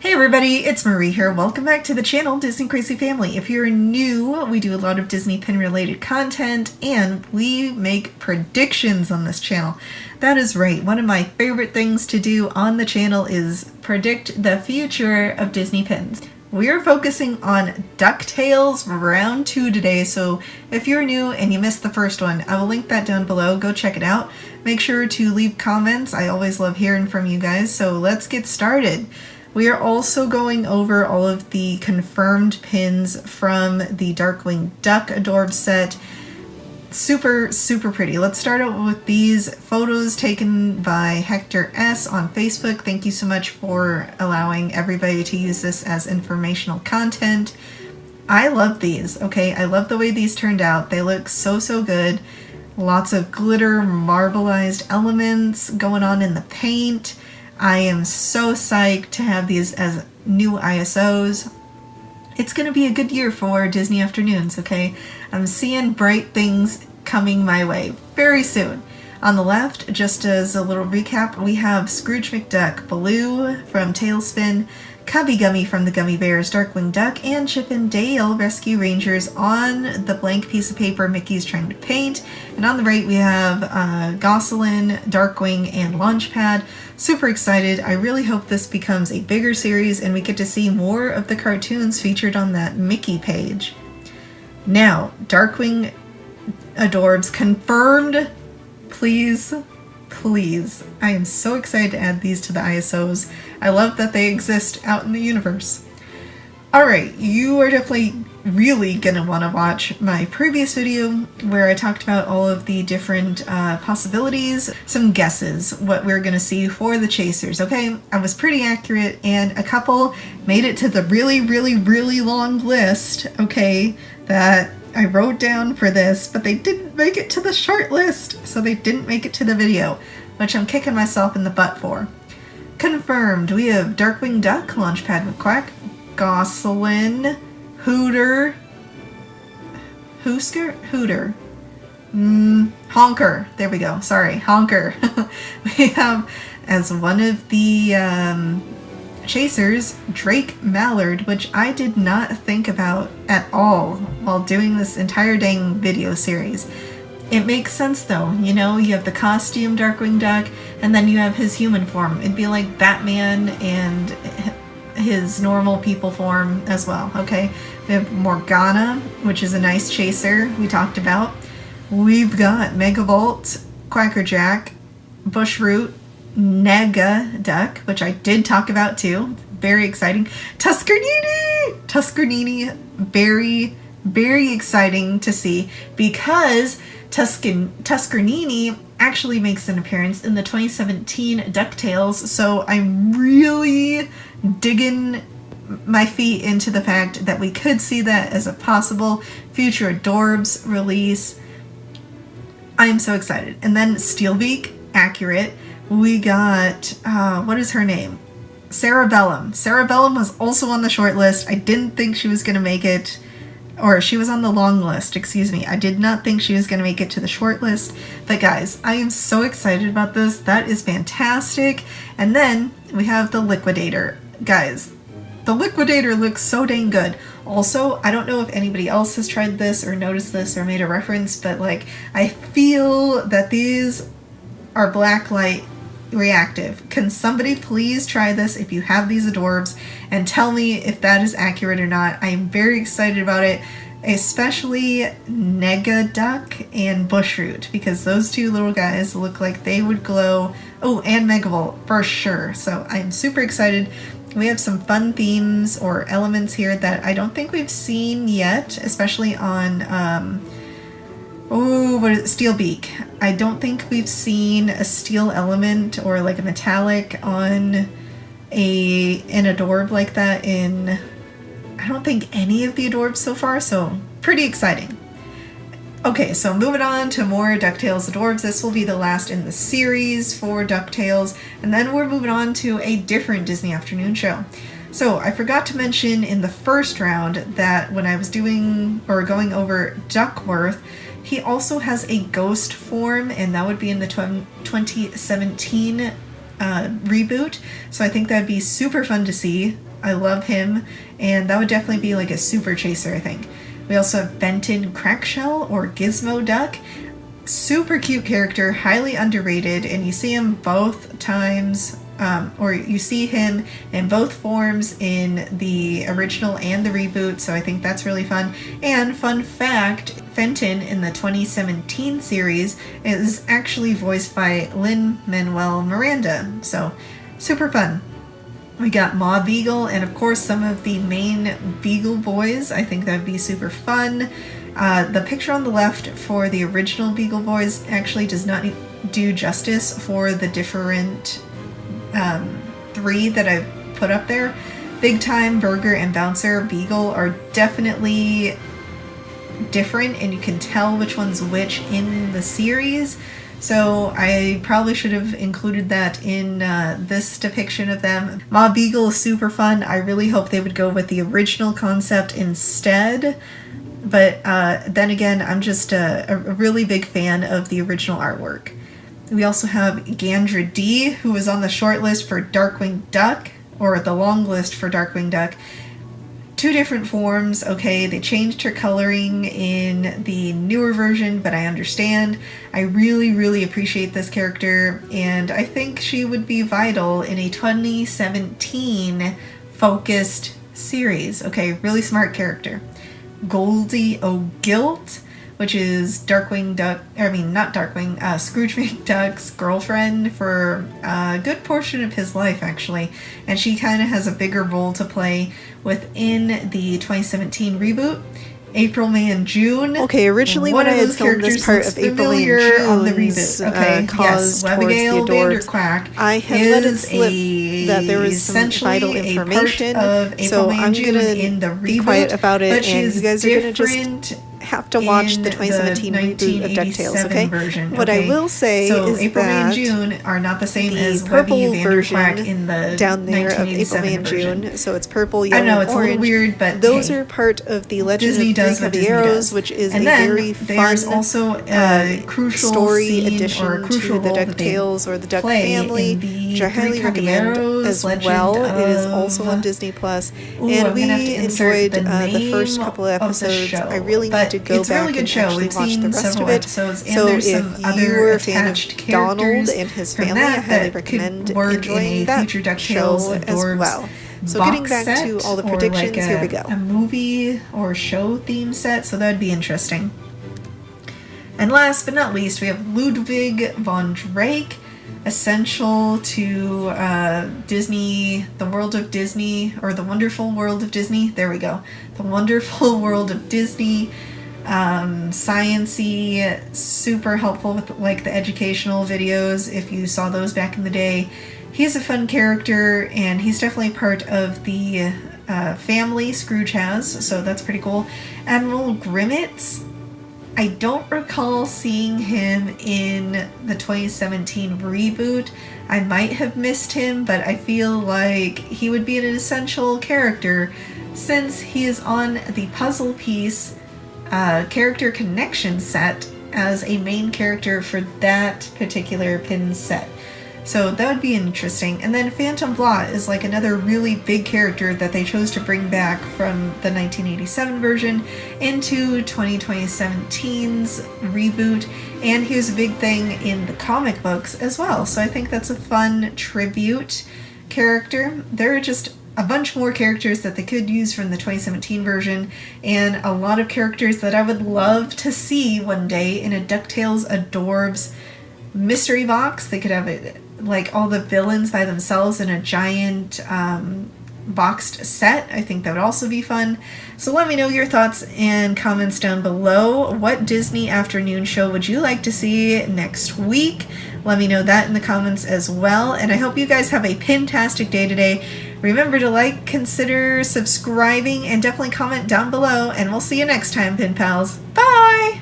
Hey everybody, it's Marie here. Welcome back to the channel, Disney Crazy Family. If you're new, we do a lot of Disney pin related content and we make predictions on this channel. That is right, one of my favorite things to do on the channel is predict the future of Disney pins. We are focusing on Ducktales round 2 today, so if you're new and you missed the first one, I will link that down below. Go check it out. Make sure to leave comments. I always love hearing from you guys, so let's get started. We are also going over all of the confirmed pins from the Darkwing Duck Adorbs set. Super pretty. Let's start out with these photos taken by Hector S. on Facebook. Thank you so much for allowing everybody to use this as informational content. I love these, okay? I love the way these turned out. They look so good. Lots of glitter, marbleized elements going on in the paint. I am so psyched to have these as new ISOs. It's going to be a good year for Disney afternoons, okay? I'm seeing bright things coming my way very soon. On the left, just as a little recap, we have Scrooge McDuck, Baloo from Tailspin, Cubby Gummy from the Gummy Bears, Darkwing Duck, and Chip and Dale Rescue Rangers on the blank piece of paper Mickey's trying to paint. And on the right we have Gosselin, Darkwing, and Launchpad. Super excited. I really hope this becomes a bigger series and we get to see more of the cartoons featured on that Mickey page. Now, Darkwing Adorbs confirmed. Please. I am so excited to add these to the ISOs. I love that they exist out in the universe. Alright, you are definitely really gonna want to watch my previous video where I talked about all of the different possibilities, some guesses what we're gonna see for the chasers, okay? I was pretty accurate and a couple made it to the really long list, okay, that I wrote down for this, but they didn't make it to the short list, so they didn't make it to the video, which I'm kicking myself in the butt for. Confirmed, we have Darkwing Duck, Launchpad McQuack, Gosselin, Hooter, Honker, there we go, sorry, Honker. We have, as one of the chasers, Drake Mallard, which I did not think about at all while doing this entire dang video series. It makes sense though, you know, you have the costume Darkwing Duck, and then you have his human form. It'd be like Batman and his normal people form as well, okay? We have Morgana, which is a nice chaser we talked about. We've got Megavolt, Quackerjack, Bushroot, Nega Duck, which I did talk about too. Very exciting. Tuscarnini! Very exciting to see because Tuscarnini actually makes an appearance in the 2017 Ducktales, so I'm really digging my feet into the fact that we could see that as a possible future Adorbs release. I am so excited. And then Steelbeak, accurate. We got, what is her name? Cerebellum. Cerebellum was also on the short list. I didn't think she was going to make it, or she was on the long list, excuse me. I did not think she was going to make it to the short list. But guys, I am so excited about this. That is fantastic. And then we have the Liquidator. Guys, the Liquidator looks so dang good. Also, I don't know if anybody else has tried this or noticed this or made a reference, but like, I feel that these are blacklight reactive. Can somebody please try this if you have these Adorbs and tell me if that is accurate or not? I am very excited about it, especially Nega Duck and Bushroot, because those two little guys look like they would glow. Oh, and Megavolt for sure. So I'm super excited. We have some fun themes or elements here that I don't think we've seen yet, especially on what is it? Steelbeak. I don't think we've seen a steel element or like a metallic on an Adorb like that in, I don't think, any of the Adorbs so far, so pretty exciting. Okay, so moving on to more Ducktales Adorbs. This will be the last in the series for Ducktales, and then we're moving on to a different Disney afternoon show. So I forgot to mention in the first round that when I was doing or going over Duckworth, he also has a ghost form, and that would be in the 2017 reboot. So I think that'd be super fun to see. I love him, and that would definitely be like a super chaser, I think. We also have Benton Crackshell, or Gizmo Duck. Super cute character, highly underrated, and you see him both times, or you see him in both forms in the original and the reboot, so I think that's really fun. And fun fact, Fenton in the 2017 series is actually voiced by Lin-Manuel Miranda, so super fun. We got Ma Beagle, and of course some of the main Beagle Boys. I think that'd be super fun. The picture on the left for the original Beagle Boys actually does not do justice for the different three that I've put up there. Big Time, Burger, and Bouncer Beagle are definitely different, and you can tell which one's which in the series. So I probably should have included that in this depiction of them. Ma Beagle is super fun. I really hope they would go with the original concept instead. But then again, I'm just a really big fan of the original artwork. We also have Gandra D, who was on the short list for Darkwing Duck, or the long list for Darkwing Duck. Two different forms, okay, they changed her coloring in the newer version, but I understand. I really, really appreciate this character, and I think she would be vital in a 2017 focused series. Okay, really smart character. Goldie O'Gilt, which is Darkwing Duck, not Darkwing, Scrooge McDuck's girlfriend for a good portion of his life, actually. And she kind of has a bigger role to play within the 2017 reboot. April, May, and June. Okay, originally when I had filmed this part of April, May, and June on the reboot. Okay, yes, Webigail Vanderquack I had let it slip that there was some vital information, so I'm going to be quiet about it, and you guys are going to just have to watch the 2017 reboot of Ducktales, okay? Version, what I will say is April, that May, and June are not the same as purple Webby version in the down there of April, May, and June, so it's purple, yellow, I know, it's orange. A little weird, but those are part of the Legend Disney of does Three what Heavy Disney Arrows, does. which is and a then very there's fun also a crucial story scene addition or a crucial to the role that Ducktales or the Duck play family, in the which I highly Three recommend Caballeros as Legend well. It is of- also on Disney Plus, Ooh, and I'm we gonna have to insert enjoyed the the first name couple of of the episodes. show, I really but need to go it's a back really good and show. actually We've watch seen the rest several of it. episodes, and So there's if some you other were a fan attached of Donald characters and his from family, I that highly could recommend work in enjoying a that future show Ducktales as Adorbs well. So box getting back to set, all the or predictions, like here we go. a movie or show theme set, so that'd be interesting. And last but not least, we have Ludwig von Drake, essential to Disney, the world of Disney, or the wonderful world of Disney. There we go. The wonderful world of Disney. Science-y, super helpful with like the educational videos, if you saw those back in the day. He's a fun character, and he's definitely part of the family Scrooge has, so that's pretty cool. Admiral Grimmitz, I don't recall seeing him in the 2017 reboot. I might have missed him, but I feel like he would be an essential character since he is on the puzzle piece character connection set as a main character for that particular pin set. So that would be interesting. And then Phantom Blot is like another really big character that they chose to bring back from the 1987 version into 2017's reboot. And he was a big thing in the comic books as well. So I think that's a fun tribute character. There are just a bunch more characters that they could use from the 2017 version, and a lot of characters that I would love to see one day in a DuckTales Adorbs mystery box. They could have it like all the villains by themselves in a giant boxed set. I think that would also be fun. So let me know your thoughts and comments down below. What Disney afternoon show would you like to see next week? Let me know that in the comments as well. And I hope you guys have a pintastic day today. Remember to like, consider subscribing, and definitely comment down below. And we'll see you next time, Pin Pals. Bye!